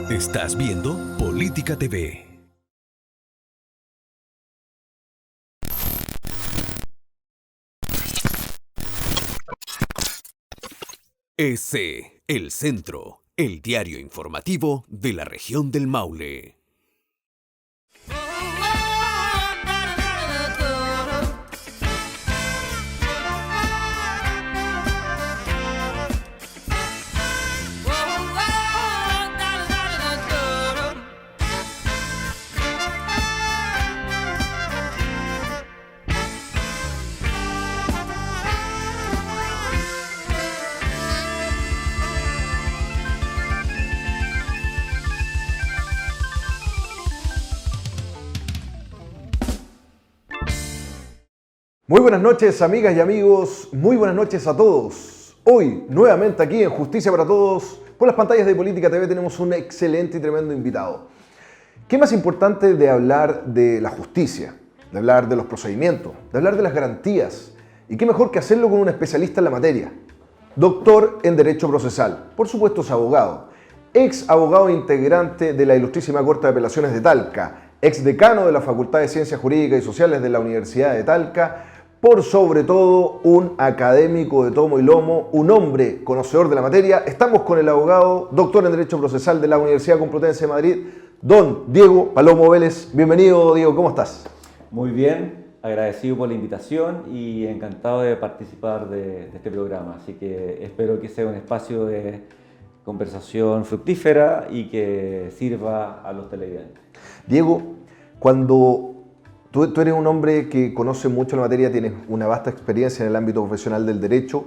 Estás viendo Política TV. El Centro, el diario informativo de la región del Maule. Muy buenas noches, amigas y amigos, muy buenas noches a todos. Hoy, nuevamente aquí en Justicia para Todos, por las pantallas de Política TV tenemos un excelente y tremendo invitado. ¿Qué más importante de hablar de la justicia, de hablar de los procedimientos, de hablar de las garantías? Y qué mejor que hacerlo con un especialista en la materia. Doctor en Derecho Procesal, por supuesto es abogado, ex abogado integrante de la Ilustrísima Corte de Apelaciones de Talca, ex decano de la Facultad de Ciencias Jurídicas y Sociales de la Universidad de Talca, por sobre todo un académico de tomo y lomo, un hombre conocedor de la materia. Estamos con el abogado, doctor en Derecho Procesal de la Universidad Complutense de Madrid, don Diego Palomo Vélez. Bienvenido, Diego, ¿cómo estás? Muy bien, agradecido por la invitación y encantado de participar de este programa. Así que espero que sea un espacio de conversación fructífera y que sirva a los televidentes. Diego, cuando tú eres un hombre que conoce mucho la materia, tienes una vasta experiencia en el ámbito profesional del derecho.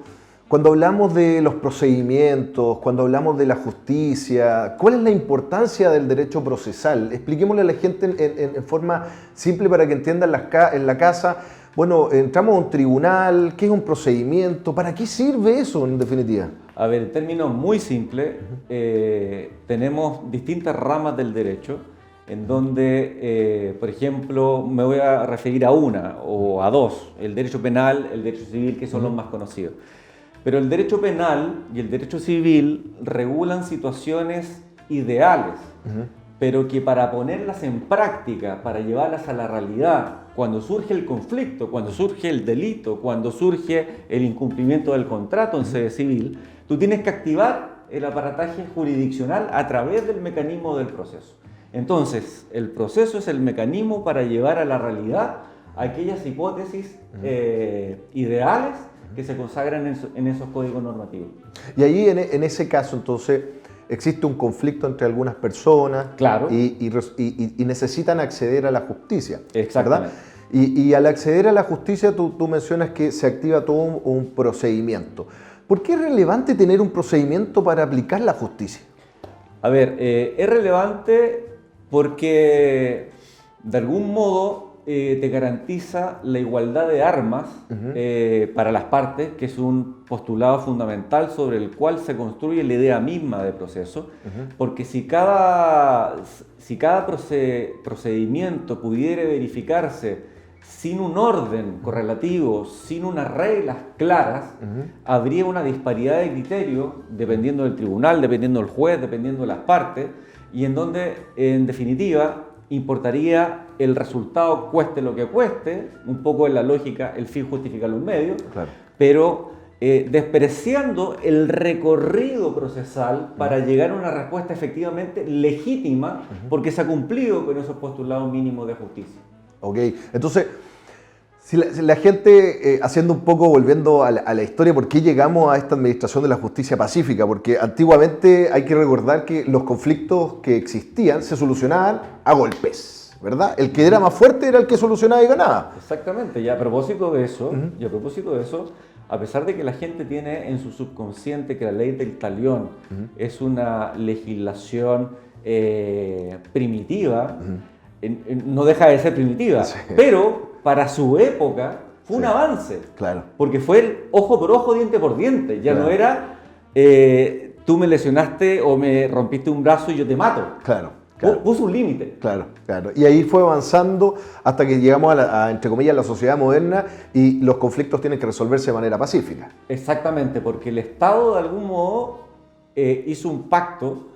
Cuando hablamos de los procedimientos, cuando hablamos de la justicia, ¿cuál es la importancia del derecho procesal? Expliquémosle a la gente en forma simple para que entiendan en la casa. Bueno, entramos a un tribunal, ¿qué es un procedimiento? ¿Para qué sirve eso en definitiva? A ver, en términos muy simples, tenemos distintas ramas del derecho en donde, por ejemplo, me voy a referir a una o a dos, el derecho penal, el derecho civil, que son los más conocidos. Pero el derecho penal y el derecho civil regulan situaciones ideales, pero que para ponerlas en práctica, para llevarlas a la realidad, cuando surge el conflicto, cuando surge el delito, cuando surge el incumplimiento del contrato en sede civil, tú tienes que activar el aparataje jurisdiccional a través del mecanismo del proceso. Entonces, el proceso es el mecanismo para llevar a la realidad aquellas hipótesis ideales que se consagran en esos códigos normativos. Y ahí, en ese caso, entonces, existe un conflicto entre algunas personas, claro, y necesitan acceder a la justicia. Exactamente. ¿Verdad? Y al acceder a la justicia, tú mencionas que se activa todo un procedimiento. ¿Por qué es relevante tener un procedimiento para aplicar la justicia? A ver, es relevante porque de algún modo te garantiza la igualdad de armas para las partes, que es un postulado fundamental sobre el cual se construye la idea misma de proceso, porque si cada procedimiento pudiera verificarse sin un orden correlativo, sin unas reglas claras, habría una disparidad de criterio dependiendo del tribunal, dependiendo del juez, dependiendo de las partes, y en donde, en definitiva, importaría el resultado cueste lo que cueste, un poco en la lógica, el fin justifica los medios, claro, pero despreciando el recorrido procesal para llegar a una respuesta efectivamente legítima, porque se ha cumplido con esos postulados mínimos de justicia. Ok, entonces, si la gente, haciendo un poco, volviendo a la historia, ¿por qué llegamos a esta administración de la justicia pacífica? Porque antiguamente hay que recordar que los conflictos que existían se solucionaban a golpes, ¿verdad? El que era más fuerte era el que solucionaba y ganaba. Exactamente, y a propósito de eso, a pesar de que la gente tiene en su subconsciente que la ley del talión es una legislación primitiva, no deja de ser primitiva, sí, pero para su época fue un avance, claro, porque fue el ojo por ojo, diente por diente, ya no era tú me lesionaste o me rompiste un brazo y yo te mato. Claro. Puso un límite. Claro. Y ahí fue avanzando hasta que llegamos entre comillas, la sociedad moderna y los conflictos tienen que resolverse de manera pacífica. Exactamente, porque el Estado de algún modo hizo un pacto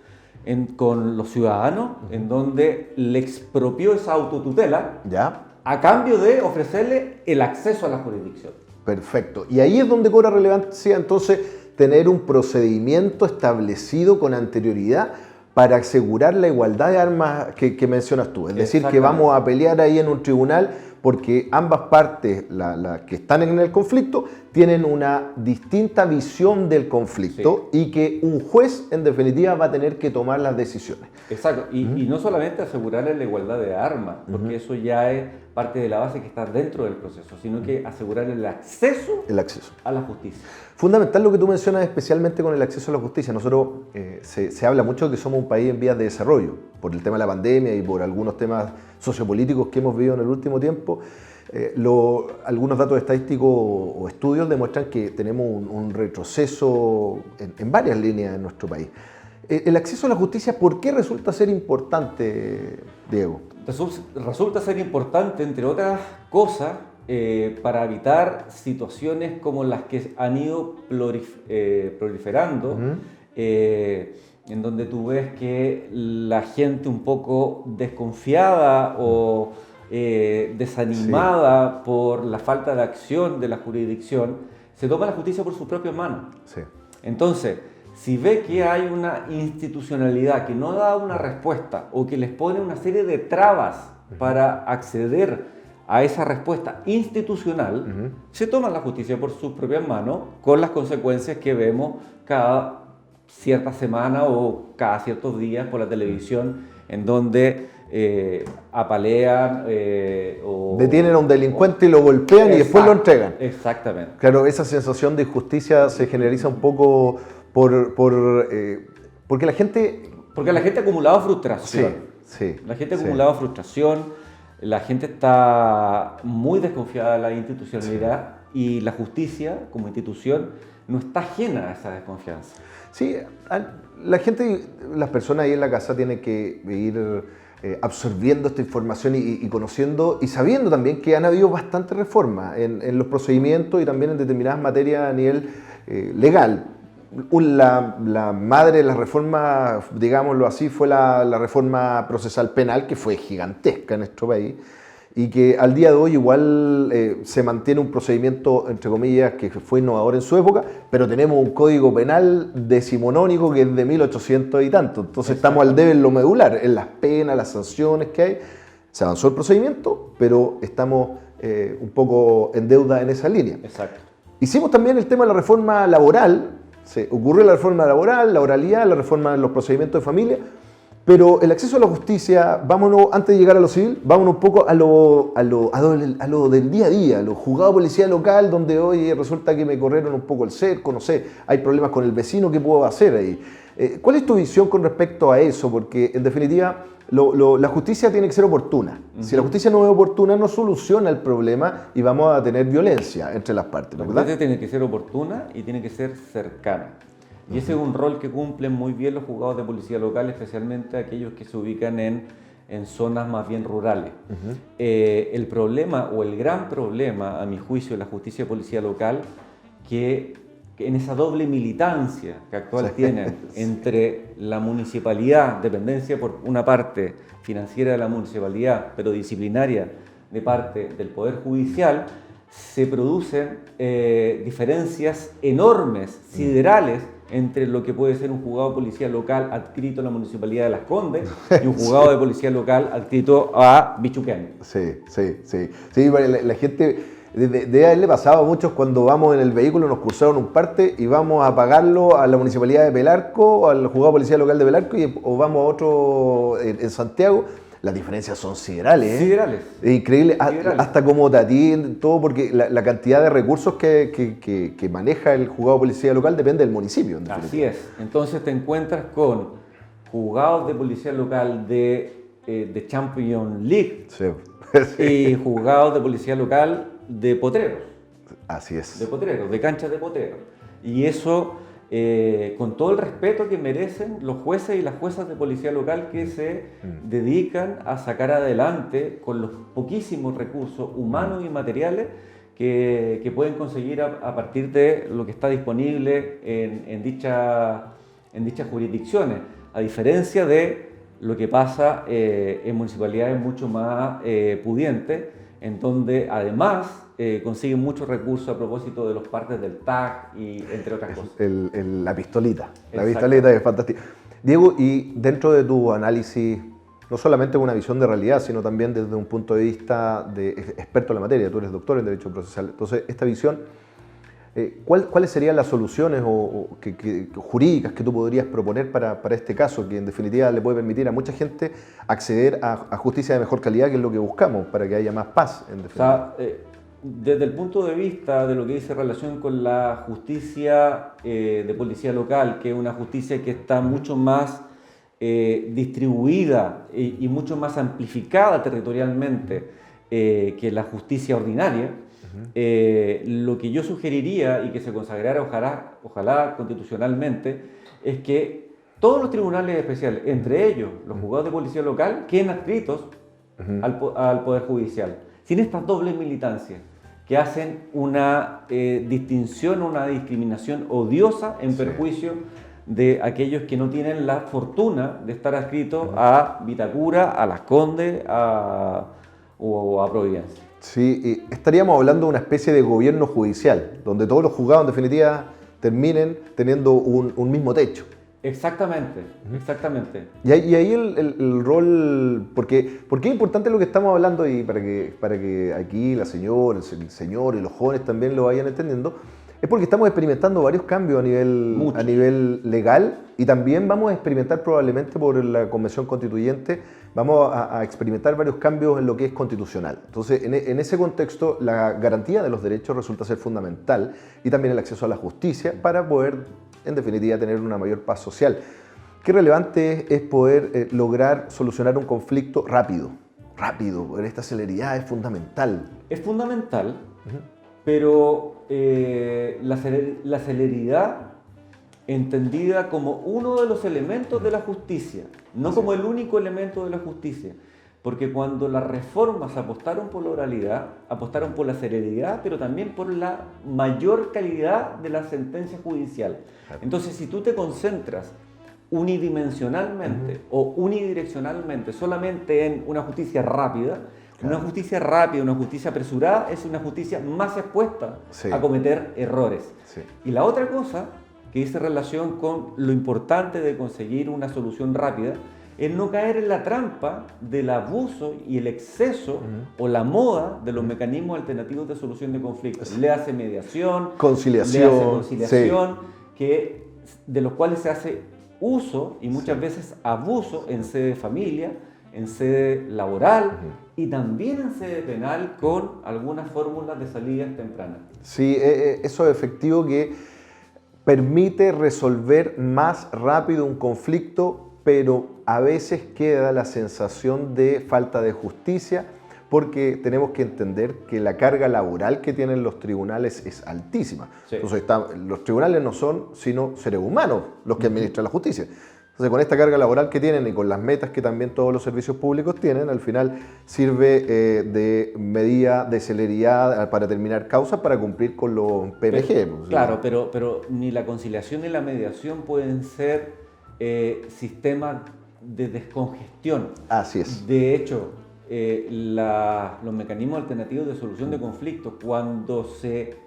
con los ciudadanos, en donde le expropió esa autotutela ¿Ya? a cambio de ofrecerle el acceso a la jurisdicción. Perfecto. Y ahí es donde cobra relevancia entonces tener un procedimiento establecido con anterioridad para asegurar la igualdad de armas que mencionas tú. Es decir, que vamos a pelear ahí en un tribunal porque ambas partes, las que están en el conflicto, tienen una distinta visión del conflicto y que un juez, en definitiva, va a tener que tomar las decisiones. Exacto. Y no solamente asegurarle la igualdad de armas, porque eso ya es parte de la base que está dentro del proceso, sino que asegurarle el acceso a la justicia. Fundamental lo que tú mencionas, especialmente con el acceso a la justicia. Nosotros se habla mucho de que somos un país en vías de desarrollo, por el tema de la pandemia y por algunos temas sociopolíticos que hemos vivido en el último tiempo. Algunos datos estadísticos o estudios demuestran que tenemos un retroceso en varias líneas en nuestro país. El acceso a la justicia, ¿por qué resulta ser importante, Diego? Resulta ser importante, entre otras cosas, para evitar situaciones como las que han ido proliferando, en donde tú ves que la gente un poco desconfiada o desanimada por la falta de acción de la jurisdicción, se toma la justicia por sus propias manos. Sí. Entonces, si ve que hay una institucionalidad que no da una respuesta o que les pone una serie de trabas para acceder a esa respuesta institucional, se toma la justicia por sus propias manos, con las consecuencias que vemos cada cierta semana o cada ciertos días por la televisión, en donde apalean o detienen a un delincuente y lo golpean y después lo entregan. Exactamente. Claro, esa sensación de injusticia se generaliza un poco porque la gente... Porque la gente ha acumulado frustración. Sí. La gente ha acumulado frustración, la gente está muy desconfiada de la institucionalidad y la justicia como institución no está ajena a esa desconfianza. Sí, la gente, las personas ahí en la casa tienen que ir absorbiendo esta información y conociendo y sabiendo también que han habido bastantes reformas en los procedimientos y también en determinadas materias a nivel legal. La madre de las reformas, digámoslo así, fue la reforma procesal penal, que fue gigantesca en nuestro país y que al día de hoy igual se mantiene un procedimiento, entre comillas, que fue innovador en su época, pero tenemos un código penal decimonónico que es de 1800 y tanto. Entonces estamos al debe en lo medular, en las penas, las sanciones que hay. Se avanzó el procedimiento, pero estamos un poco en deuda en esa línea. Exacto. Hicimos también el tema de la reforma laboral. Se ocurrió la reforma laboral, la oralidad, la reforma de los procedimientos de familia, pero el acceso a la justicia, vámonos, antes de llegar a lo civil, vámonos un poco a lo del día a día, a lo juzgado de policía local, donde hoy resulta que me corrieron un poco el cerco, no sé, hay problemas con el vecino, ¿qué puedo hacer ahí? ¿Cuál es tu visión con respecto a eso? Porque en definitiva la justicia tiene que ser oportuna. Si la justicia no es oportuna, no soluciona el problema y vamos a tener violencia entre las partes. La justicia tiene que ser oportuna y tiene que ser cercana. Y ese es un rol que cumplen muy bien los juzgados de policía local, especialmente aquellos que se ubican en zonas más bien rurales. El problema o el gran problema, a mi juicio, de la justicia de policía local, que en esa doble militancia que actual tienen entre la municipalidad, dependencia por una parte financiera de la municipalidad, pero disciplinaria de parte del Poder Judicial, se producen diferencias enormes, siderales, entre lo que puede ser un juzgado de policía local adscrito a la Municipalidad de Las Condes y un juzgado de policía local adscrito a Bichuquén. Sí, la gente... Debe haberle pasado a muchos cuando vamos en el vehículo, nos cruzaron un parte y vamos a pagarlo a la Municipalidad de Pelarco, o al juzgado de policía local de Pelarco, o vamos a otro en Santiago. Las diferencias son siderales. Siderales. Es increíble, siderales. Hasta como te atienden, todo, porque la cantidad de recursos que maneja el juzgado de policía local depende del municipio. Así es. Entonces te encuentras con juzgados de policía local de Champions League y juzgados de policía local de potreros. Así es. De potreros, de canchas de potreros. Y eso, con todo el respeto que merecen los jueces y las juezas de policía local que se dedican a sacar adelante con los poquísimos recursos humanos y materiales que pueden conseguir a partir de lo que está disponible en dichas jurisdicciones. a diferencia de lo que pasa en municipalidades mucho más pudientes, en donde además consiguen muchos recursos a propósito de los partes del TAC y entre otras cosas. La pistolita. La pistolita es fantástica. Diego, y dentro de tu análisis, no solamente una visión de realidad, sino también desde un punto de vista de experto en la materia, tú eres doctor en Derecho Procesal, entonces esta visión, ¿cuáles serían las soluciones jurídicas que tú podrías proponer para este caso, que en definitiva le puede permitir a mucha gente acceder a justicia de mejor calidad, que es lo que buscamos, para que haya más paz, en definitiva? O sea, desde el punto de vista de lo que dice relación con la justicia de policía local, que es una justicia que está mucho más distribuida y mucho más amplificada territorialmente que la justicia ordinaria, lo que yo sugeriría y que se consagrara ojalá constitucionalmente es que todos los tribunales especiales, entre ellos los juzgados de policía local, queden adscritos al Poder Judicial, sin estas dobles militancias que hacen una distinción, una discriminación odiosa en perjuicio de aquellos que no tienen la fortuna de estar adscritos a Vitacura, a Las Condes o a Providencia. Sí, estaríamos hablando de una especie de gobierno judicial, donde todos los juzgados en definitiva terminen teniendo un mismo techo. Exactamente, exactamente. Y ahí el rol, porque es importante lo que estamos hablando, y para que aquí la señora, el señor y los jóvenes también lo vayan entendiendo, es porque estamos experimentando varios cambios a nivel legal, y también vamos a experimentar probablemente por la Convención Constituyente, vamos a experimentar varios cambios en lo que es constitucional. Entonces, en ese contexto, la garantía de los derechos resulta ser fundamental, y también el acceso a la justicia para poder, en definitiva, tener una mayor paz social. Qué relevante es poder lograr solucionar un conflicto rápido, esta celeridad es fundamental. Es fundamental, pero la celeridad entendida como uno de los elementos de la justicia, no como el único elemento de la justicia. Porque cuando las reformas apostaron por la oralidad, apostaron por la celeridad, pero también por la mayor calidad de la sentencia judicial. Entonces, si tú te concentras unidimensionalmente o unidireccionalmente solamente en una justicia rápida, una justicia apresurada es una justicia más expuesta a cometer errores. Y la otra cosa que dice relación con lo importante de conseguir una solución rápida es no caer en la trampa del abuso y el exceso o la moda de los mecanismos alternativos de solución de conflictos. Le hace mediación, conciliación, de los cuales se hace uso y muchas veces abuso en sede de familia, en sede laboral y también en sede penal con algunas fórmulas de salidas tempranas. Sí, eso es efectivo, que permite resolver más rápido un conflicto, pero a veces queda la sensación de falta de justicia, porque tenemos que entender que la carga laboral que tienen los tribunales es altísima. Entonces, los tribunales no son sino seres humanos los que administran la justicia. Entonces, con esta carga laboral que tienen y con las metas que también todos los servicios públicos tienen, al final sirve de medida de celeridad para terminar causas, para cumplir con los PMG. Claro, pero ni la conciliación ni la mediación pueden ser sistemas de descongestión. Así es. De hecho, los mecanismos alternativos de solución de conflictos, cuando se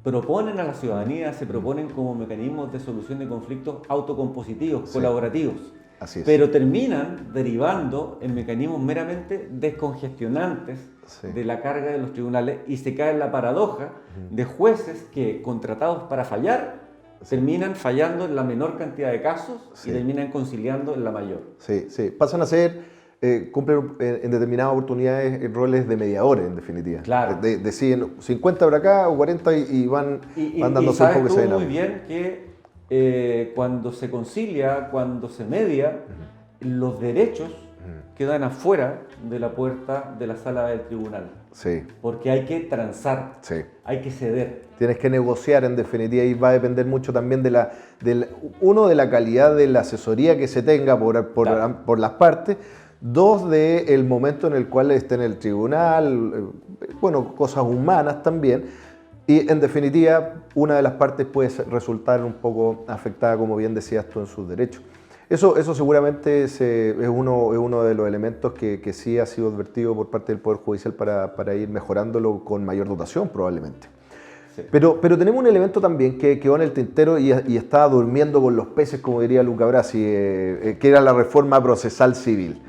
proponen a la ciudadanía, se proponen como mecanismos de solución de conflictos autocompositivos, colaborativos. Así es. Pero terminan derivando en mecanismos meramente descongestionantes de la carga de los tribunales, y se cae en la paradoja de jueces que, contratados para fallar, terminan fallando en la menor cantidad de casos y terminan conciliando en la mayor. Sí. Pasan a ser, cumplen en determinadas oportunidades roles de mediadores, en definitiva. Claro. Deciden 50 por acá o 40 y van dando y sabes un poco. Tú muy bien que cuando se concilia, cuando se media, los derechos quedan afuera de la puerta de la sala del tribunal. Sí. Porque hay que transar, hay que ceder. Tienes que negociar, en definitiva, y va a depender mucho también de la calidad de la asesoría que se tenga por las partes. Dos, del momento en el cual esté en el tribunal, cosas humanas también. Y en definitiva, una de las partes puede resultar un poco afectada, como bien decías tú, en sus derechos. Eso seguramente es uno de los elementos que sí ha sido advertido por parte del Poder Judicial para ir mejorándolo con mayor dotación probablemente. Sí. Pero tenemos un elemento también que quedó en el tintero y estaba durmiendo con los peces, como diría Luca Brasi, que era la reforma procesal civil.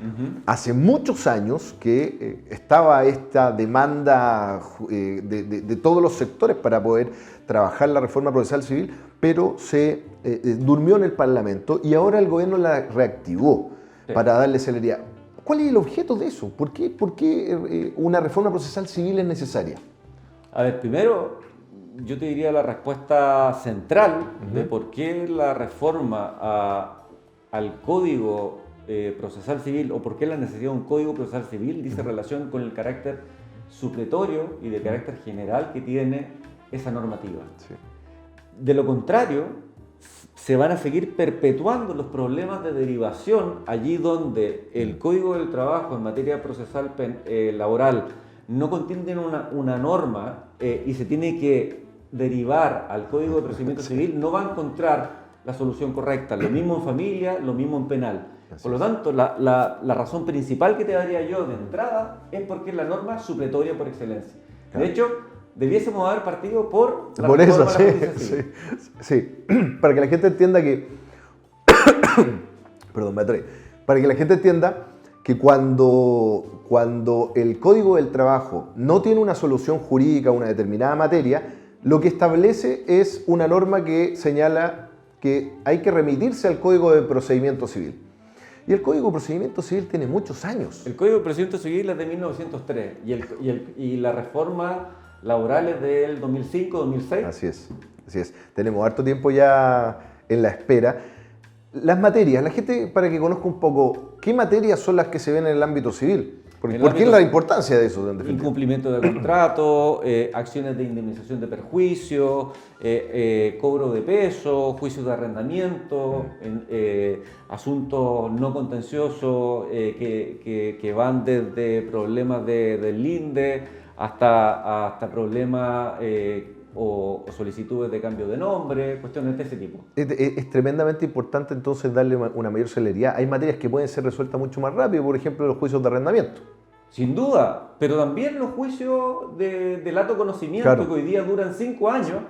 Hace muchos años que estaba esta demanda de todos los sectores para poder trabajar la reforma procesal civil, pero se durmió en el Parlamento y ahora el gobierno la reactivó para darle celeridad. ¿Cuál es el objeto de eso? ¿Por qué una reforma procesal civil es necesaria? A ver, primero, yo te diría la respuesta central de por qué la reforma al Código Procesal Civil o por qué la necesidad de un Código Procesal Civil dice relación con el carácter supletorio y de carácter general que tiene esa normativa. Sí. De lo contrario, se van a seguir perpetuando los problemas de derivación allí donde el Código del Trabajo en materia procesal laboral no contiene una norma y se tiene que derivar al Código de Procedimiento Civil, no va a encontrar la solución correcta. Lo mismo en familia, lo mismo en penal. Por lo tanto, la razón principal que te daría yo de entrada es porque es la norma supletoria por excelencia. De hecho, debiésemos haber partido por la por eso, reforma de la justicia civil. sí. Para que la gente entienda que... Perdón, me atoré. Para que la gente entienda que cuando el Código del Trabajo no tiene una solución jurídica a una determinada materia, lo que establece es una norma que señala que hay que remitirse al Código de Procedimiento Civil. Y el Código de Procedimiento Civil tiene muchos años. El Código de Procedimiento Civil es de 1903 y la reforma laboral es del 2005-2006. Así es. Tenemos harto tiempo ya en la espera. Las materias, la gente, para que conozca un poco, ¿qué materias son las que se ven en el ámbito civil? ¿Por qué es la importancia de eso? Incumplimiento de contrato, acciones de indemnización de perjuicio, cobro de peso, juicios de arrendamiento, asuntos no contenciosos que van desde problemas del INDE hasta problemas o solicitudes de cambio de nombre, cuestiones de ese tipo. Es tremendamente importante entonces darle una mayor celeridad. Hay materias que pueden ser resueltas mucho más rápido, por ejemplo los juicios de arrendamiento. Sin duda, pero también los juicios de lato conocimiento, claro, que hoy día duran 5 años,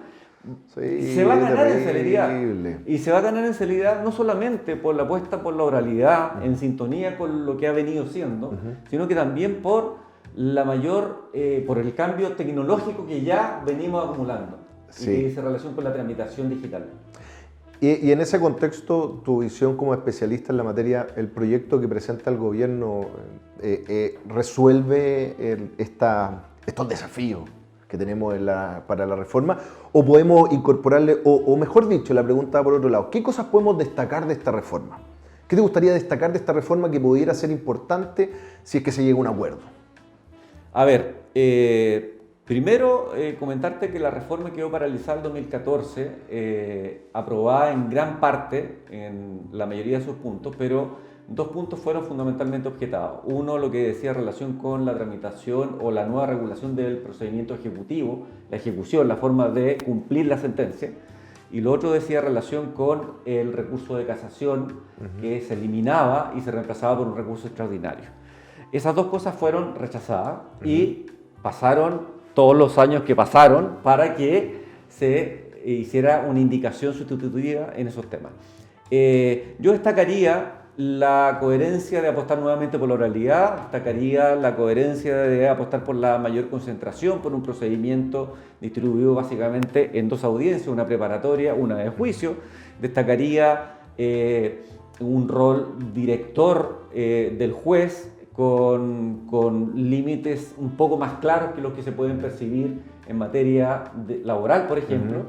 sí, se va a ganar en terrible. celeridad. Y se va a ganar en celeridad no solamente por la apuesta por la oralidad, en sintonía con lo que ha venido siendo, sino que también por por el cambio tecnológico que ya venimos acumulando y que dice relación con la tramitación digital. Y en ese contexto, tu visión como especialista en la materia, ¿el proyecto que presenta el gobierno resuelve estos desafíos que tenemos para la reforma? ¿O podemos incorporarle, o mejor dicho, la pregunta por otro lado, ¿qué cosas podemos destacar de esta reforma? ¿Qué te gustaría destacar de esta reforma que pudiera ser importante si es que se llega a un acuerdo? A ver, primero comentarte que la reforma quedó paralizada en 2014, aprobada en gran parte, en la mayoría de sus puntos, pero 2 puntos fueron fundamentalmente objetados. Uno, lo que decía relación con la tramitación o la nueva regulación del procedimiento ejecutivo, la ejecución, la forma de cumplir la sentencia. Y lo otro decía relación con el recurso de casación, que se eliminaba y se reemplazaba por un recurso extraordinario. Esas 2 cosas fueron rechazadas y pasaron todos los años que pasaron para que se hiciera una indicación sustitutiva en esos temas. Yo destacaría la coherencia de apostar nuevamente por la oralidad, destacaría la coherencia de apostar por la mayor concentración, por un procedimiento distribuido básicamente en 2 audiencias, una preparatoria, una de juicio, destacaría un rol director del juez, con límites un poco más claros que los que se pueden percibir en materia laboral, por ejemplo.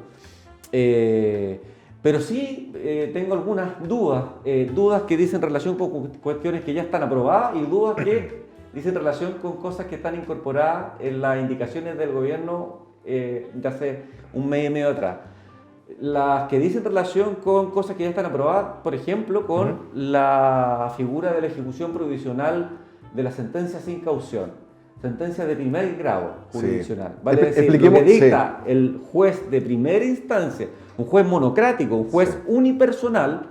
Pero sí tengo algunas dudas que dicen relación con cuestiones que ya están aprobadas y dudas que dicen relación con cosas que están incorporadas en las indicaciones del gobierno de hace un mes y medio atrás. Las que dicen relación con cosas que ya están aprobadas, por ejemplo, con la figura de la ejecución provisional de la sentencia sin caución, sentencia de primer grado jurisdiccional. Vale decir, lo que dicta el juez de primera instancia, un juez monocrático, un juez unipersonal,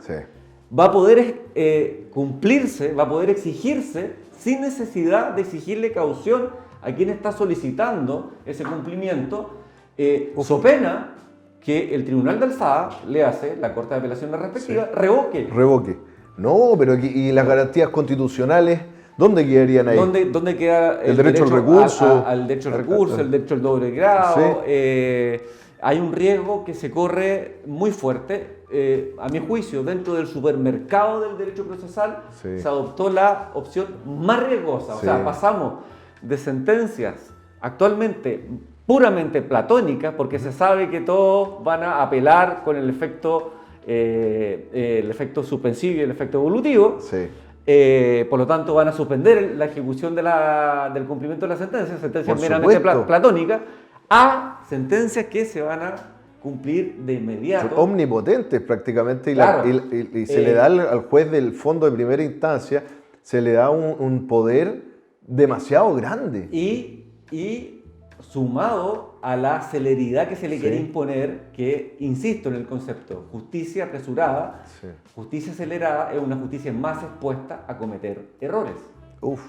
va a poder cumplirse, va a poder exigirse sin necesidad de exigirle caución a quien está solicitando ese cumplimiento, so pena que el Tribunal de Alzada le hace, la Corte de Apelaciones respectiva, revoque. Revoque. No, pero ¿y las garantías constitucionales? ¿Dónde quedarían ahí? ¿Dónde queda el derecho al recurso? Al derecho al recurso, el derecho al doble grado. Sí. Hay un riesgo que se corre muy fuerte. A mi juicio, dentro del supermercado del derecho procesal, Sí. se adoptó la opción más riesgosa. O Sí. sea, pasamos de sentencias actualmente puramente platónicas, porque se sabe que todos van a apelar con el efecto suspensivo y el efecto evolutivo. Sí. Por lo tanto, van a suspender la ejecución del cumplimiento de la sentencia, sentencias Por meramente supuesto. platónicas, a sentencias que se van a cumplir de inmediato. Son omnipotentes prácticamente, y, Claro. y se le da al juez del fondo de primera instancia, se le da un poder demasiado grande. Y sumado a la celeridad que se le Sí. quiere imponer, que, insisto en el concepto, justicia apresurada, Sí. justicia acelerada es una justicia más expuesta a cometer errores. Uf.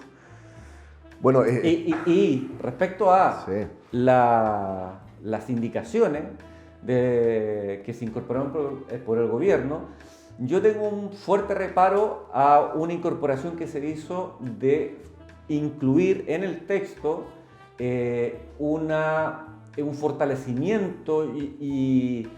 Bueno, Y respecto a sí. las indicaciones que se incorporaron por el gobierno, yo tengo un fuerte reparo a una incorporación que se hizo de incluir en el texto un fortalecimiento y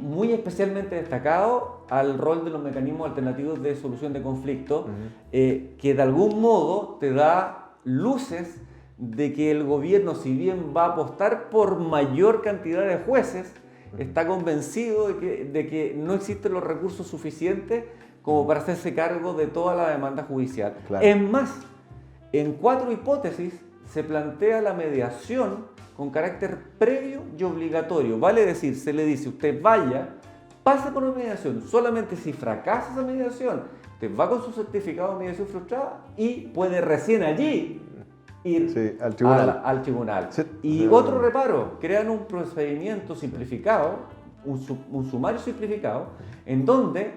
muy especialmente destacado al rol de los mecanismos alternativos de solución de conflictos, que de algún modo te da luces de que el gobierno, si bien va a apostar por mayor cantidad de jueces, está convencido de que no existen los recursos suficientes como para hacerse cargo de toda la demanda judicial. Claro. Es más, en 4 hipótesis se plantea la mediación con carácter previo y obligatorio. Vale decir, se le dice, usted vaya, pase por una mediación. Solamente si fracasa esa mediación, usted va con su certificado de mediación frustrada y puede recién allí ir Sí, al tribunal. al tribunal. Sí. Y otro reparo, crean un procedimiento simplificado, un sumario simplificado, en donde,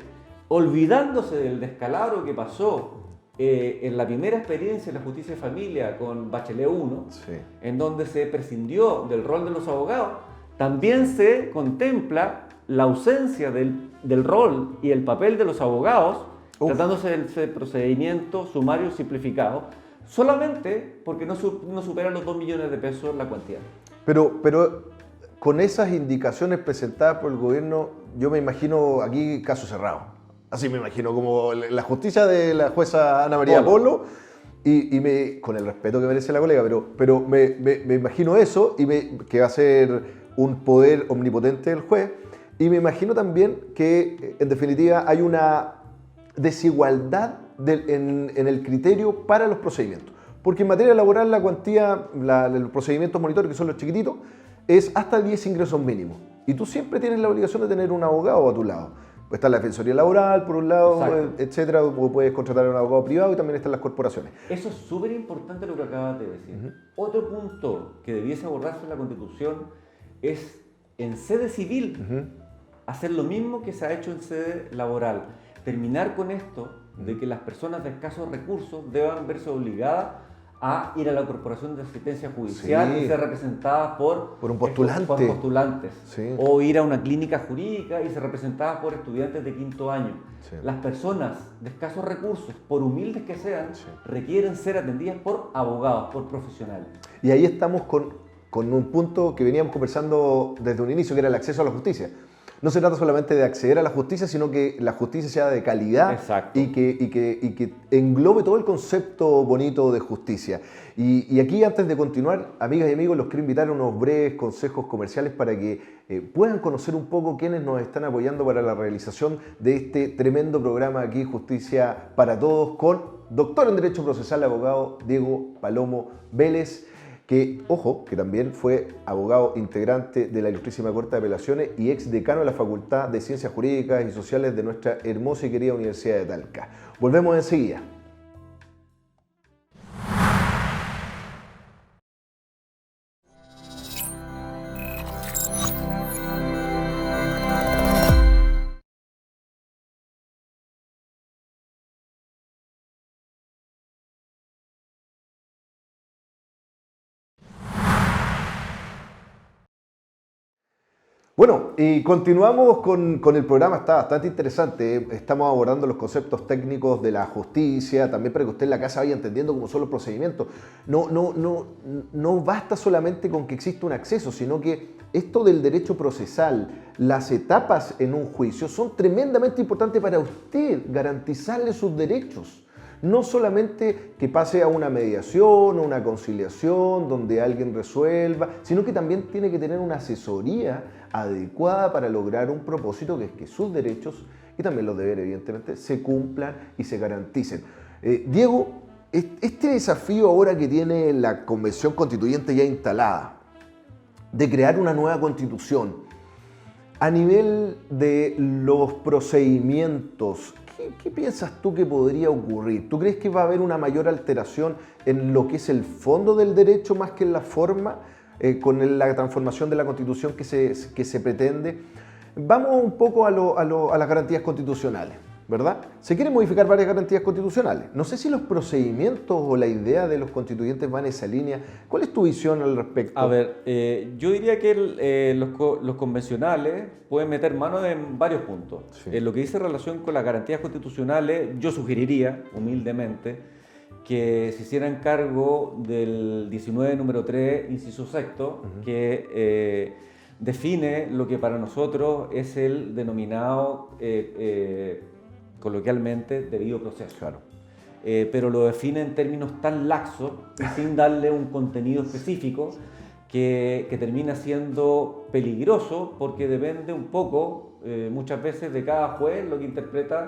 olvidándose del descalabro que pasó en la primera experiencia en la justicia de familia con Bachelet 1, Sí. en donde se prescindió del rol de los abogados, también se contempla la ausencia del rol y el papel de los abogados, tratándose de ese procedimiento sumario simplificado, solamente porque no supera los 2 millones de pesos la cuantía. Pero con esas indicaciones presentadas por el gobierno, yo me imagino aquí caso cerrado. Así me imagino, como la justicia de la jueza Ana María Polo, con el respeto que merece la colega, pero me imagino eso, que va a ser un poder omnipotente del juez, y me imagino también que, en definitiva, hay una desigualdad en el criterio para los procedimientos. Porque en materia laboral la cuantía, los procedimientos monitores, que son los chiquititos, es hasta 10 ingresos mínimos. Y tú siempre tienes la obligación de tener un abogado a tu lado. Pues está la defensoría laboral, por un lado, Exacto. etcétera, o puedes contratar a un abogado privado, y también están las corporaciones. Eso es súper importante lo que acabas de decir. Otro punto que debiese abordarse en la Constitución es, en sede civil, hacer lo mismo que se ha hecho en sede laboral. Terminar con esto de que las personas de escasos recursos deban verse obligadas a ir a la Corporación de Asistencia Judicial Sí. y ser representadas por un postulante. por postulantes. Sí. O ir a una clínica jurídica y ser representadas por estudiantes de 5º año. Sí. Las personas de escasos recursos, por humildes que sean, Sí. requieren ser atendidas por abogados, por profesionales. Y ahí estamos con un punto que veníamos conversando desde un inicio, que era el acceso a la justicia. No se trata solamente de acceder a la justicia, sino que la justicia sea de calidad. Exacto. y que englobe todo el concepto bonito de justicia. Y aquí, antes de continuar, amigas y amigos, los quiero invitar a unos breves consejos comerciales para que puedan conocer un poco quiénes nos están apoyando para la realización de este tremendo programa aquí, Justicia para Todos, con doctor en Derecho Procesal, abogado Diego Palomo Vélez, que, ojo, que también fue abogado integrante de la Ilustrísima Corte de Apelaciones y ex decano de la Facultad de Ciencias Jurídicas y Sociales de nuestra hermosa y querida Universidad de Talca. Volvemos enseguida. Bueno, y continuamos con el programa, está bastante interesante. Estamos abordando los conceptos técnicos de la justicia, también para que usted en la casa vaya entendiendo cómo son los procedimientos. No basta solamente con que exista un acceso, sino que esto del derecho procesal, las etapas en un juicio son tremendamente importantes para usted garantizarle sus derechos. No solamente que pase a una mediación o una conciliación donde alguien resuelva, sino que también tiene que tener una asesoría adecuada para lograr un propósito, que es que sus derechos y también los deberes, evidentemente, se cumplan y se garanticen. Diego, este desafío ahora que tiene la Convención Constituyente ya instalada, de crear una nueva Constitución, a nivel de los procedimientos, ¿qué piensas tú que podría ocurrir? ¿Tú crees que va a haber una mayor alteración en lo que es el fondo del derecho más que en la forma, con la transformación de la Constitución que se pretende? Vamos un poco a las garantías constitucionales, ¿verdad? Se quieren modificar varias garantías constitucionales. No sé si los procedimientos o la idea de los constituyentes van en esa línea. ¿Cuál es tu visión al respecto? A ver, yo diría que los convencionales pueden meter mano en varios puntos. Sí. En lo que dice relación con las garantías constitucionales, yo sugeriría, humildemente, que se hicieran cargo del 19 número 3, inciso sexto, que define lo que para nosotros es el denominado coloquialmente debido proceso. Claro. Pero lo define en términos tan laxos y sin darle un contenido específico que termina siendo peligroso porque depende un poco, muchas veces, de cada juez lo que interpreta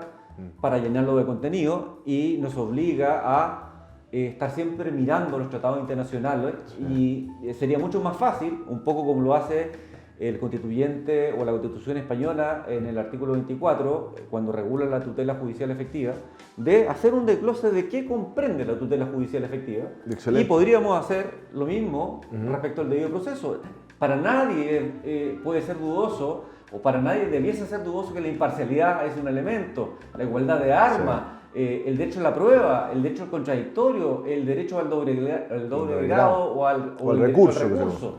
para llenarlo de contenido y nos obliga a estar siempre mirando los tratados internacionales. Sí. Y sería mucho más fácil, un poco como lo hace el constituyente o la Constitución española en el artículo 24, cuando regula la tutela judicial efectiva, de hacer un desglose de qué comprende la tutela judicial efectiva. Excelente. Y podríamos hacer lo mismo respecto al debido proceso. Para nadie puede ser dudoso, o para nadie debiese ser dudoso, que la imparcialidad es un elemento, la igualdad de armas, sí. El derecho a la prueba, el derecho al contradictorio, el derecho al doble grado o el recurso. Derecho al recurso.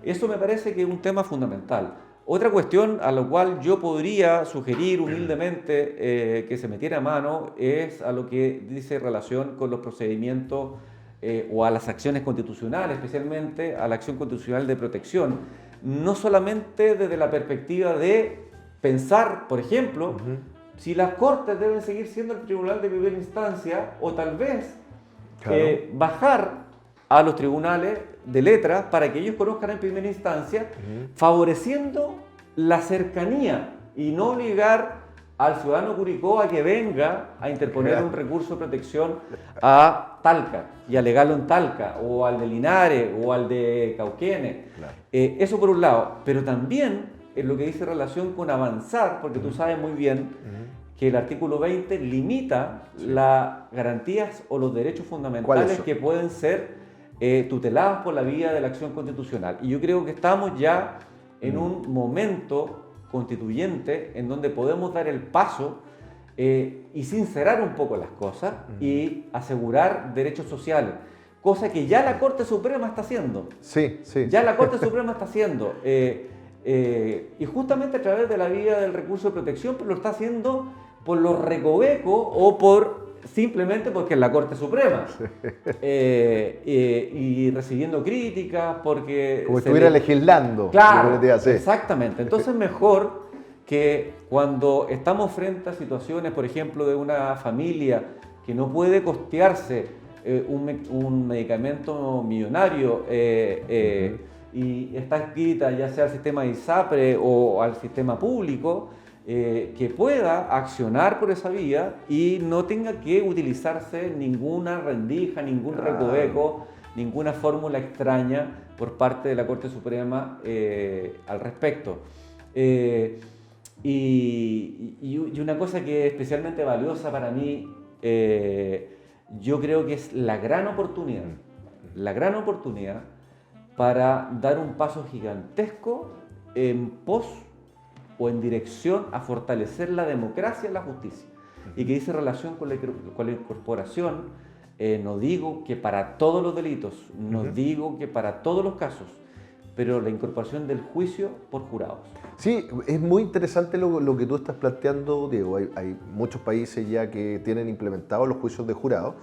Eso me parece que es un tema fundamental. Otra cuestión a la cual yo podría sugerir humildemente que se metiera mano es a lo que dice relación con los procedimientos o a las acciones constitucionales, especialmente a la acción constitucional de protección, no solamente desde la perspectiva de pensar, por ejemplo, si las Cortes deben seguir siendo el tribunal de primera instancia o tal vez bajar a los tribunales de letras para que ellos conozcan en primera instancia, favoreciendo la cercanía y no obligar al ciudadano Curicó a que venga a interponer un recurso de protección a Talca y alegarlo en Talca, o al de Linares, o al de Cauquenes. Claro. Eso por un lado, pero también en lo que dice relación con avanzar, porque tú sabes muy bien que el artículo 20 limita las garantías o los derechos fundamentales que pueden ser tutelados por la vía de la acción constitucional. Y yo creo que estamos ya en un momento constituyente en donde podemos dar el paso y sincerar un poco las cosas y asegurar derechos sociales, cosa que ya la Corte Suprema está haciendo. Sí, sí. Ya la Corte Suprema está haciendo. Y justamente a través de la vía del recurso de protección, pero lo está haciendo por los recovecos o simplemente porque es la Corte Suprema. Y recibiendo críticas porque... Como estuviera legislando. Claro, exactamente. Entonces mejor que cuando estamos frente a situaciones, por ejemplo, de una familia que no puede costearse un medicamento millonario y está escrita ya sea al sistema ISAPRE o al sistema público, que pueda accionar por esa vía y no tenga que utilizarse ninguna rendija, ningún recoveco, ninguna fórmula extraña por parte de la Corte Suprema al respecto. Y una cosa que es especialmente valiosa para mí, yo creo que es la gran oportunidad para dar un paso gigantesco en pos o en dirección a fortalecer la democracia y la justicia. Y que dice relación con la incorporación, no digo que para todos los delitos, no digo que para todos los casos, pero la incorporación del juicio por jurados. Sí, es muy interesante lo que tú estás planteando, Diego. Hay muchos países ya que tienen implementados los juicios de jurado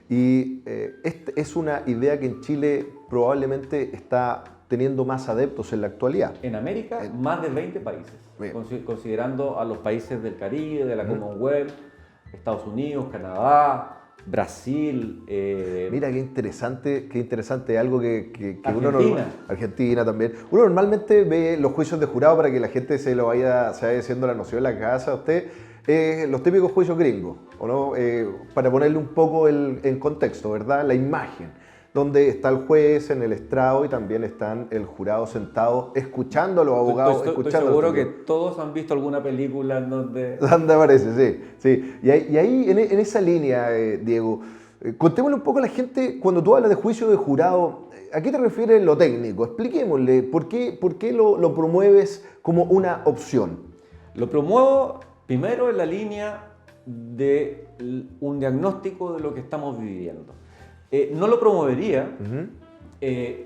y esta es una idea que en Chile probablemente está teniendo más adeptos en la actualidad. En América, más de 20 países, Bien. considerando a los países del Caribe, de la Commonwealth, Estados Unidos, Canadá, Brasil. Mira qué interesante, algo que uno Argentina. Argentina también. Uno normalmente ve los juicios de jurado para que la gente se vaya haciendo la noción en la casa. Usted, los típicos juicios gringos, ¿o no? Para ponerle un poco en contexto, ¿verdad? La imagen, donde está el juez en el estrado y también están el jurado sentado escuchando a los abogados. Estoy seguro que todos han visto alguna película en donde... ¿Dónde aparece? Sí. Y ahí en esa línea, Diego, contémosle un poco a la gente, cuando tú hablas de juicio de jurado, ¿a qué te refieres en lo técnico? Expliquémosle, ¿por qué lo promueves como una opción? Lo promuevo primero en la línea de un diagnóstico de lo que estamos viviendo. No lo promovería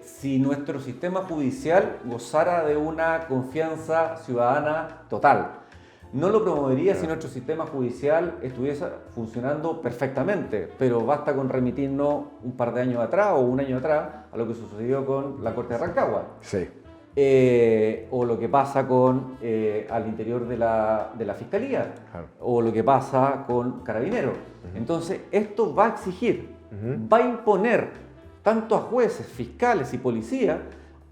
si nuestro sistema judicial gozara de una confianza ciudadana total. No lo promovería si nuestro sistema judicial estuviese funcionando perfectamente, pero basta con remitirnos un par de años atrás o un año atrás a lo que sucedió con la Corte de Rancagua. Sí. O lo que pasa al interior de la Fiscalía, Claro. o lo que pasa con Carabineros. Entonces, esto va a exigir, va a imponer tanto a jueces, fiscales y policías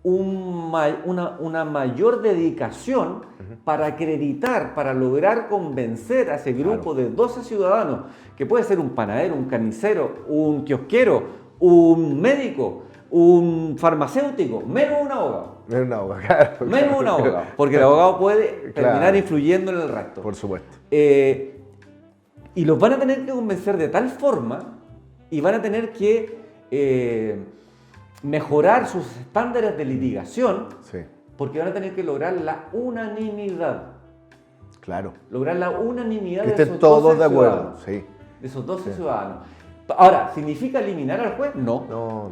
una mayor dedicación para acreditar, para lograr convencer a ese grupo de 12 ciudadanos, que puede ser un panadero, un carnicero, un kiosquero, un médico, un farmacéutico, menos un abogado. Menos un abogado, claro. Menos un abogado, porque el abogado puede terminar influyendo en el resto. Por supuesto. Y los van a tener que convencer de tal forma y van a tener que mejorar sus estándares de litigación, Sí, porque van a tener que lograr la unanimidad. claro. Lograr la unanimidad Que de estén esos todos 12 de acuerdo. ciudadanos. Sí. De esos 12 ciudadanos. Ahora, ¿significa eliminar al juez? No. No.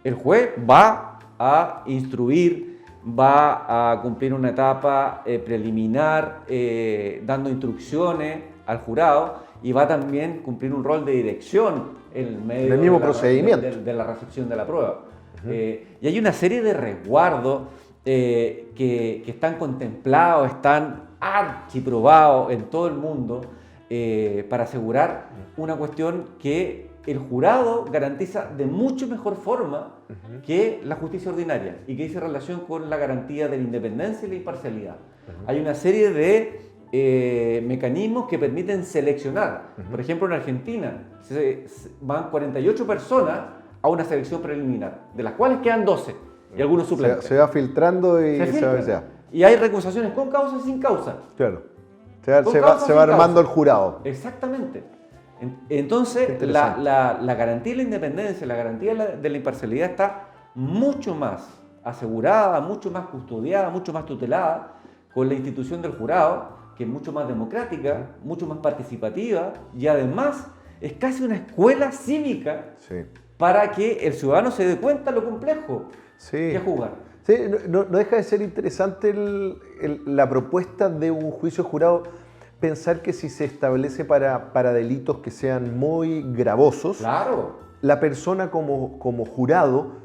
El juez va a instruir, va a cumplir una etapa preliminar, dando instrucciones al jurado, y va también a cumplir un rol de dirección en medio Del mismo de procedimiento. de la recepción de la prueba. Y hay una serie de resguardos que están contemplados, están archiprobados en todo el mundo para asegurar una cuestión que el jurado garantiza de mucho mejor forma que la justicia ordinaria y que dice relación con la garantía de la independencia y la imparcialidad. Hay una serie de mecanismos que permiten seleccionar. Por ejemplo, en Argentina van 48 personas a una selección preliminar, de las cuales quedan 12 y algunos suplentes. Se va filtrando y se filtra. va. Y hay recusaciones con causa y sin causa. Claro. Con Se causa, sin va armando causa. el jurado. Exactamente. Entonces, la garantía de la independencia, la garantía de la imparcialidad está mucho más asegurada, mucho más custodiada, mucho más tutelada con la institución del jurado, que es mucho más democrática, mucho más participativa y además es casi una escuela cívica para que el ciudadano se dé cuenta de lo complejo que es jugar. Sí, no deja de ser interesante la propuesta de un juicio jurado. Pensar que si se establece para delitos que sean muy gravosos, Claro. la persona como jurado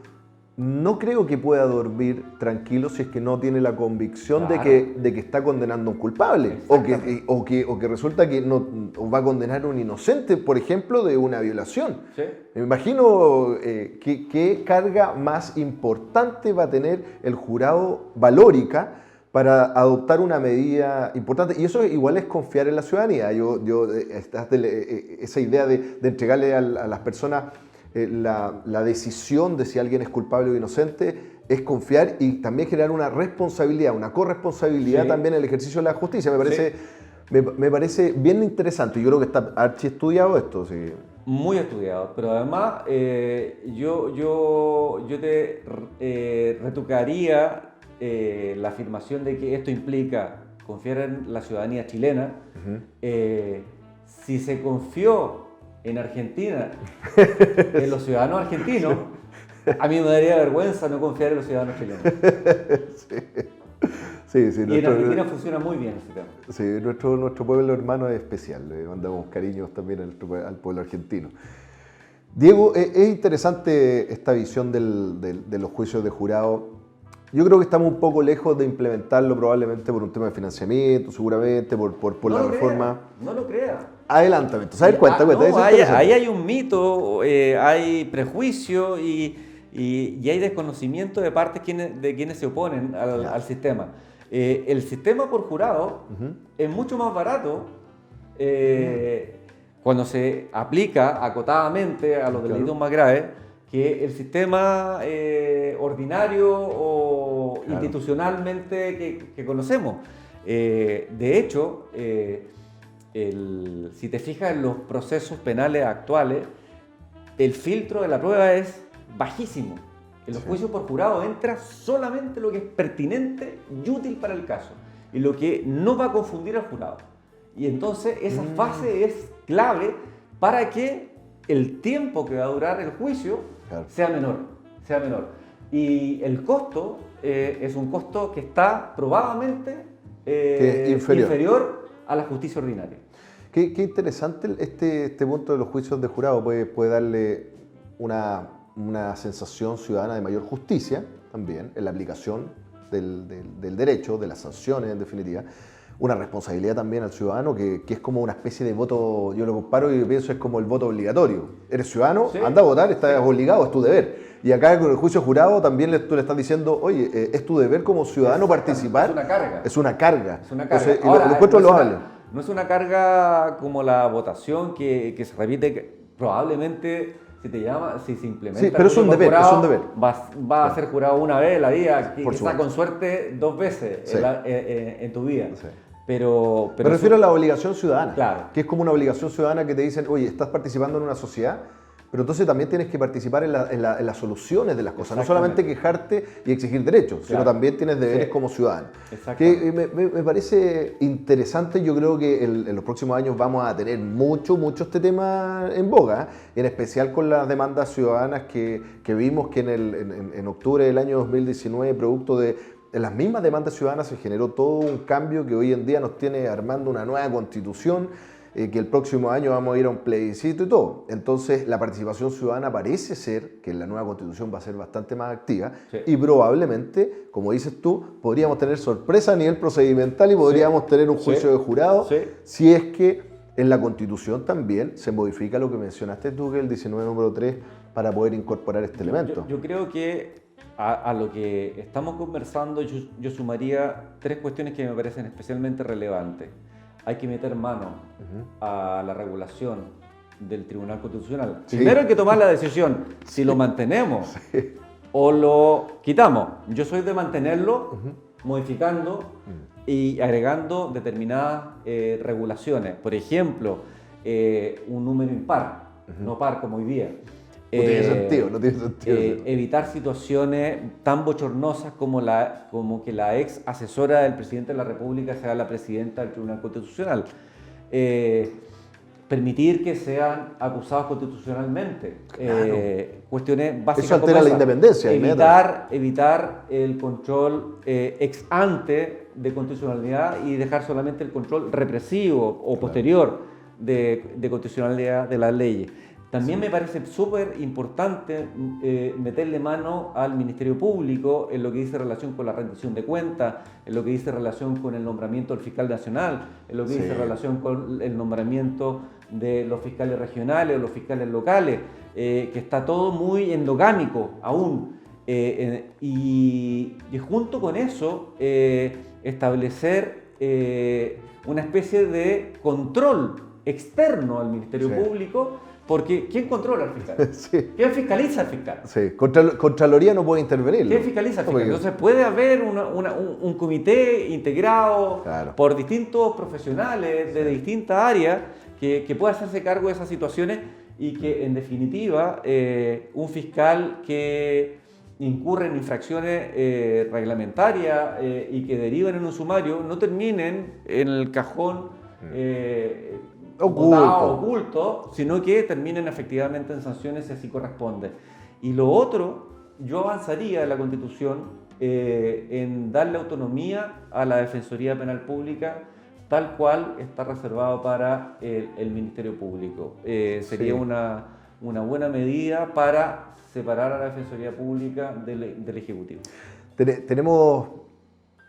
no creo que pueda dormir tranquilo si es que no tiene la convicción Claro. de que está condenando a un culpable o que resulta que no va a condenar a un inocente, por ejemplo, de una violación. Sí. Me imagino qué carga más importante va a tener el jurado valórica para adoptar una medida importante. Y eso igual es confiar en la ciudadanía. Esa idea de entregarle a las personas la decisión de si alguien es culpable o inocente es confiar y también generar una responsabilidad, una corresponsabilidad también en el ejercicio de la justicia. Me parece bien interesante. Yo creo que está archiestudiado esto. Sí. Muy estudiado, pero además yo te retocaría la afirmación de que esto implica confiar en la ciudadanía chilena. Si se confió en Argentina, en los ciudadanos argentinos, A mí me daría vergüenza no confiar en los ciudadanos chilenos. Sí, Y en Argentina funciona muy bien ese tema. Sí, nuestro pueblo hermano es especial, le mandamos cariños también al pueblo argentino. Diego, es interesante esta visión de los juicios de jurado. Yo creo que estamos un poco lejos de implementarlo probablemente por un tema de financiamiento, seguramente, por la reforma. No lo crea. Adelántame, entonces, a ver, cuenta. No, ahí hay un mito, hay prejuicio y hay desconocimiento de parte de quienes se oponen al sistema. El sistema por jurado es mucho más barato cuando se aplica acotadamente a los delitos más graves que el sistema ordinario o institucionalmente que conocemos. De hecho, si te fijas en los procesos penales actuales, el filtro de la prueba es bajísimo. En los juicios por jurado entra solamente lo que es pertinente y útil para el caso y lo que no va a confundir al jurado. Y entonces esa fase es clave para que el tiempo que va a durar el juicio sea menor. Y el costo es un costo que está probadamente inferior a la justicia ordinaria. Qué interesante este punto de los juicios de jurado. Puede darle una sensación ciudadana de mayor justicia también en la aplicación del derecho, de las sanciones en definitiva. Una responsabilidad también al ciudadano que es como una especie de voto, yo lo comparo y pienso es como el voto obligatorio. Eres ciudadano, anda a votar, estás obligado, es tu deber. Y acá con el juicio jurado también tú le estás diciendo, oye, es tu deber como ciudadano participar. Es una carga. Es una carga. Entonces, ahora, lo encuentro loable. No es una carga como la votación que se repite probablemente si se implementa. Sí, pero es un deber, jurado, es un deber. Va a ser jurado una vez en la vida, quizá con suerte 2 veces en tu vida. Sí. Pero me refiero a la obligación ciudadana, claro, que es como una obligación ciudadana que te dicen, oye, estás participando en una sociedad, pero entonces también tienes que participar en las soluciones de las cosas, no solamente quejarte y exigir derechos, sino también tienes deberes como ciudadano. Que me parece interesante. Yo creo que en los próximos años vamos a tener mucho este tema en boga, en especial con las demandas ciudadanas que vimos que en octubre del año 2019, producto de las mismas demandas ciudadanas, se generó todo un cambio que hoy en día nos tiene armando una nueva constitución, que el próximo año vamos a ir a un plebiscito y todo. Entonces la participación ciudadana parece ser que en la nueva constitución va a ser bastante más activa y probablemente, como dices tú, podríamos tener sorpresa a nivel procedimental y podríamos tener un juicio de jurado si es que en la constitución también se modifica lo que mencionaste tú, que es el 19 número 3, para poder incorporar este elemento. Yo creo que a lo que estamos conversando yo sumaría 3 cuestiones que me parecen especialmente relevantes. Hay que meter mano a la regulación del Tribunal Constitucional. Primero hay que tomar la decisión si lo mantenemos o lo quitamos. Yo soy de mantenerlo, modificando y agregando determinadas regulaciones. Por ejemplo, un número impar, no par como hoy día. No tiene sentido. Evitar situaciones tan bochornosas como que la ex asesora del presidente de la República sea la presidenta del Tribunal Constitucional. Permitir que sean acusados constitucionalmente. Cuestiones básicas. Eso altera la independencia. Evitar el control ex ante de constitucionalidad y dejar solamente el control represivo o posterior de constitucionalidad de las leyes. También me parece súper importante meterle mano al Ministerio Público en lo que dice relación con la rendición de cuentas, en lo que dice relación con el nombramiento del fiscal nacional, en lo que dice relación con el nombramiento de los fiscales regionales o los fiscales locales, que está todo muy endogámico aún. Y junto con eso, establecer una especie de control externo al Ministerio Público. Porque ¿quién controla al fiscal? ¿Quién fiscaliza al fiscal? Sí, Contraloría no puede intervenir. ¿Quién fiscaliza al fiscal? Entonces puede haber un comité integrado por distintos profesionales de distintas áreas que pueda hacerse cargo de esas situaciones y que en definitiva un fiscal que incurre en infracciones reglamentarias y que derivan en un sumario no terminen en el cajón oculto, sino que terminen efectivamente en sanciones si así corresponde. Y lo otro yo avanzaría en la Constitución en darle autonomía a la Defensoría Penal Pública, tal cual está reservado para el Ministerio Público. Sería una buena medida para separar a la Defensoría Pública del Ejecutivo. Tenemos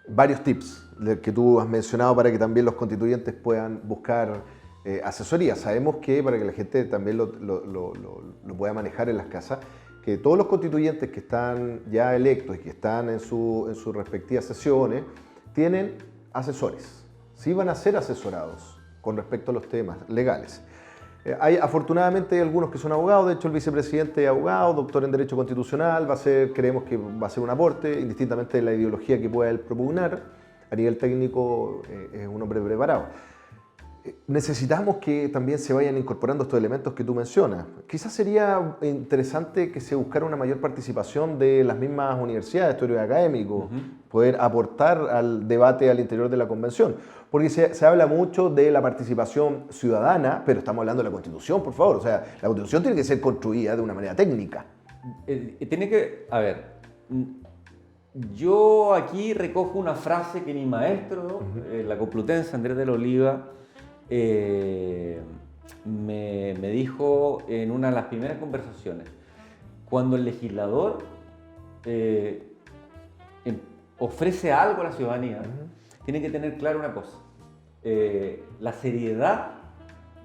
varios tips que tú has mencionado para que también los constituyentes puedan buscar asesoría. Sabemos que para que la gente también lo pueda manejar en las casas, que todos los constituyentes que están ya electos y que están en sus respectivas sesiones tienen asesores. Sí van a ser asesorados con respecto a los temas legales. Afortunadamente hay algunos que son abogados, de hecho el vicepresidente es abogado, doctor en Derecho Constitucional, creemos que va a ser un aporte, indistintamente de la ideología que pueda él propugnar, a nivel técnico es un hombre preparado. Necesitamos que también se vayan incorporando estos elementos que tú mencionas. Quizás sería interesante que se buscara una mayor participación de las mismas universidades, estudios académicos, poder aportar al debate al interior de la convención. Porque se habla mucho de la participación ciudadana, pero estamos hablando de la Constitución, por favor. O sea, la Constitución tiene que ser construida de una manera técnica. A ver, yo aquí recojo una frase que mi maestro, la Complutense, Andrés de la Oliva, me dijo en una de las primeras conversaciones: cuando el legislador ofrece algo a la ciudadanía, tiene que tener claro una cosa: la seriedad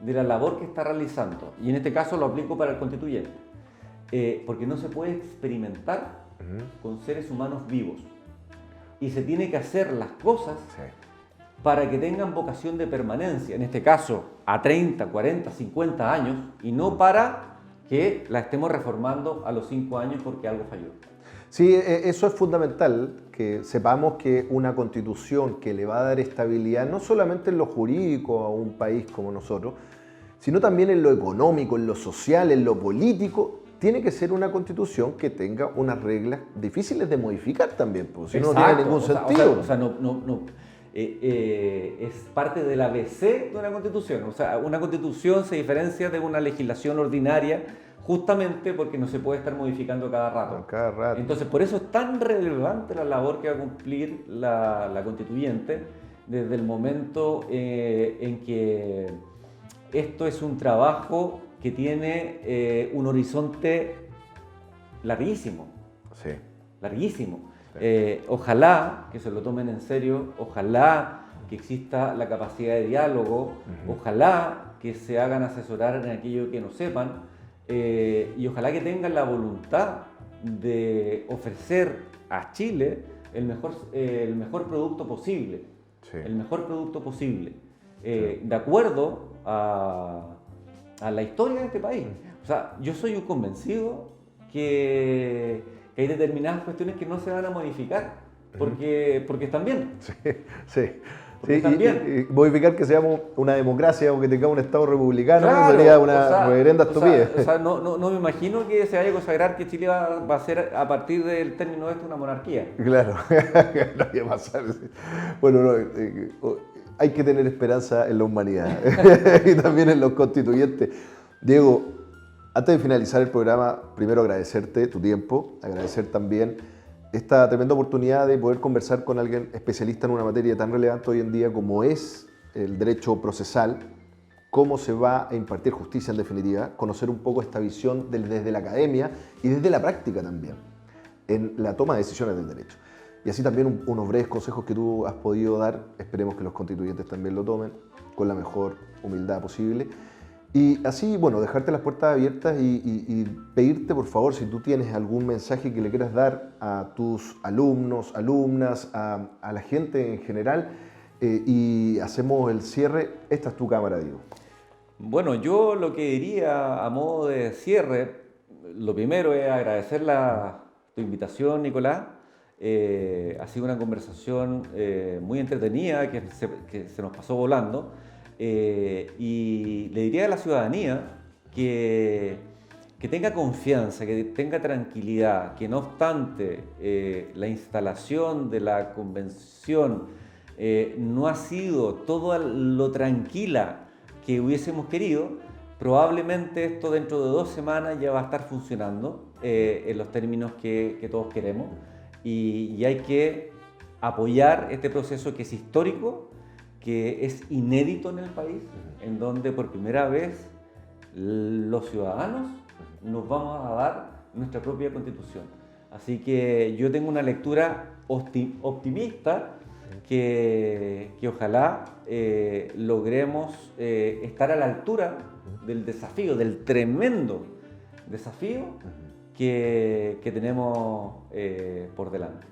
de la labor que está realizando, y en este caso lo aplico para el constituyente, porque no se puede experimentar con seres humanos vivos, y se tiene que hacer las cosas para que tengan vocación de permanencia, en este caso a 30, 40, 50 años, y no para que la estemos reformando a los 5 años porque algo falló. Sí, eso es fundamental, que sepamos que una constitución que le va a dar estabilidad no solamente en lo jurídico a un país como nosotros, sino también en lo económico, en lo social, en lo político, tiene que ser una constitución que tenga unas reglas difíciles de modificar también, porque si no tiene ningún sentido. Es parte del ABC de una constitución. O sea, una constitución se diferencia de una legislación ordinaria justamente porque no se puede estar modificando cada rato. Cada rato. Entonces, por eso es tan relevante la labor que va a cumplir la constituyente desde el momento en que esto es un trabajo que tiene un horizonte larguísimo. Sí. Larguísimo. Ojalá que se lo tomen en serio, ojalá que exista la capacidad de diálogo, ojalá que se hagan asesorar en aquello que no sepan, y ojalá que tengan la voluntad de ofrecer a Chile el mejor producto posible, el mejor producto posible, de acuerdo a la historia de este país. O sea, yo soy un convencido que hay determinadas cuestiones que no se van a modificar, porque están bien. Y modificar que seamos una democracia o que tengamos un Estado republicano, claro, sería una reverenda estupidez. No me imagino que se vaya a consagrar que Chile va a ser, a partir del término este, una monarquía. Claro, no vaya a pasar. Bueno, hay que tener esperanza en la humanidad y también en los constituyentes. Diego, antes de finalizar el programa, primero agradecerte tu tiempo, agradecer también esta tremenda oportunidad de poder conversar con alguien especialista en una materia tan relevante hoy en día como es el derecho procesal, cómo se va a impartir justicia en definitiva, conocer un poco esta visión desde la academia y desde la práctica también, en la toma de decisiones del derecho. Y así también unos breves consejos que tú has podido dar, esperemos que los constituyentes también lo tomen con la mejor humildad posible. Y así, bueno, dejarte las puertas abiertas y pedirte, por favor, si tú tienes algún mensaje que le quieras dar a tus alumnos, alumnas, a la gente en general, y hacemos el cierre. Esta es tu cámara, Diego. Bueno, yo lo que diría a modo de cierre, lo primero es agradecer tu invitación, Nicolás. Ha sido una conversación muy entretenida que se nos pasó volando. Y le diría a la ciudadanía que tenga confianza, que tenga tranquilidad, que no obstante la instalación de la convención no ha sido todo lo tranquila que hubiésemos querido, Probablemente esto dentro de 2 semanas ya va a estar funcionando en los términos que todos queremos y hay que apoyar este proceso que es histórico, que es inédito en el país, en donde por primera vez los ciudadanos nos vamos a dar nuestra propia constitución. Así que yo tengo una lectura optimista que ojalá logremos estar a la altura del desafío, del tremendo desafío que tenemos por delante.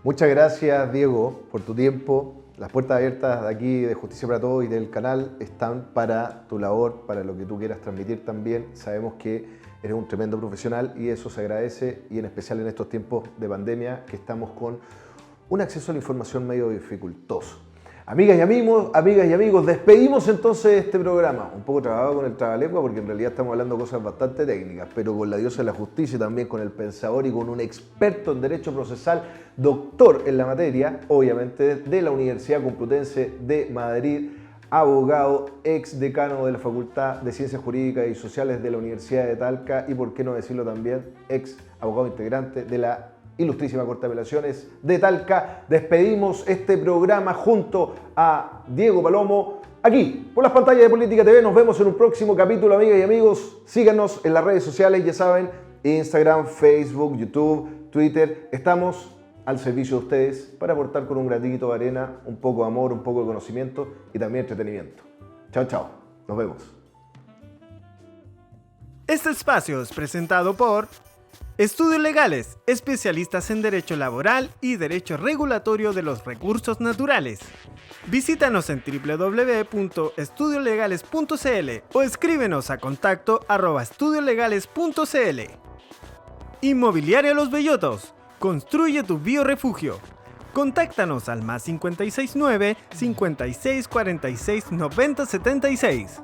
Muchas gracias, Diego, por tu tiempo. Las puertas abiertas de aquí de Justicia para Todos y del canal están para tu labor, para lo que tú quieras transmitir también. Sabemos que eres un tremendo profesional y eso se agradece, y en especial en estos tiempos de pandemia que estamos con un acceso a la información medio dificultoso. Amigas y amigos, despedimos entonces este programa. Un poco trabajado con el trabalengua porque en realidad estamos hablando de cosas bastante técnicas, pero con la diosa de la justicia y también con el pensador y con un experto en derecho procesal, doctor en la materia, obviamente de la Universidad Complutense de Madrid, abogado, ex decano de la Facultad de Ciencias Jurídicas y Sociales de la Universidad de Talca y, por qué no decirlo también, ex abogado integrante de la Ilustrísima Corte de Apelaciones de Talca. Despedimos este programa junto a Diego Palomo, aquí por las pantallas de Política TV. Nos vemos en un próximo capítulo, amigas y amigos. Síganos en las redes sociales, ya saben, Instagram, Facebook, YouTube, Twitter. Estamos al servicio de ustedes para aportar con un granito de arena un poco de amor, un poco de conocimiento y también entretenimiento. Chao, chao. Nos vemos. Este espacio es presentado por Estudios Legales, especialistas en Derecho Laboral y Derecho Regulatorio de los Recursos Naturales. Visítanos en www.estudiolegales.cl o escríbenos a contacto@estudiolegales.cl. Inmobiliaria Los Bellotos. Construye tu biorefugio. Contáctanos al +569 56 46 90 76.